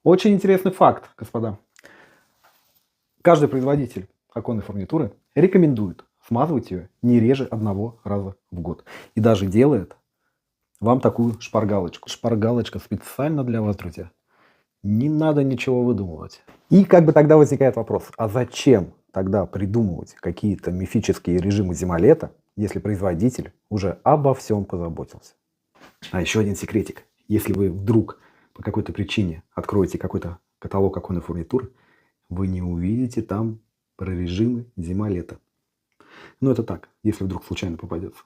Очень интересный факт, господа. Каждый производитель оконной фурнитуры рекомендует смазывать ее не реже одного раза в год. И даже делает вам такую шпаргалочку. Шпаргалочка специально для вас, друзья. Не надо ничего выдумывать. И как бы тогда возникает вопрос, а зачем тогда придумывать какие-то мифические режимы зима-лето, если производитель уже обо всем позаботился? А еще один секретик. Если вы вдруг по какой-то причине откроете какой-то каталог оконной фурнитуры, вы не увидите там про режимы зима-лето. Ну это так, если вдруг случайно попадется.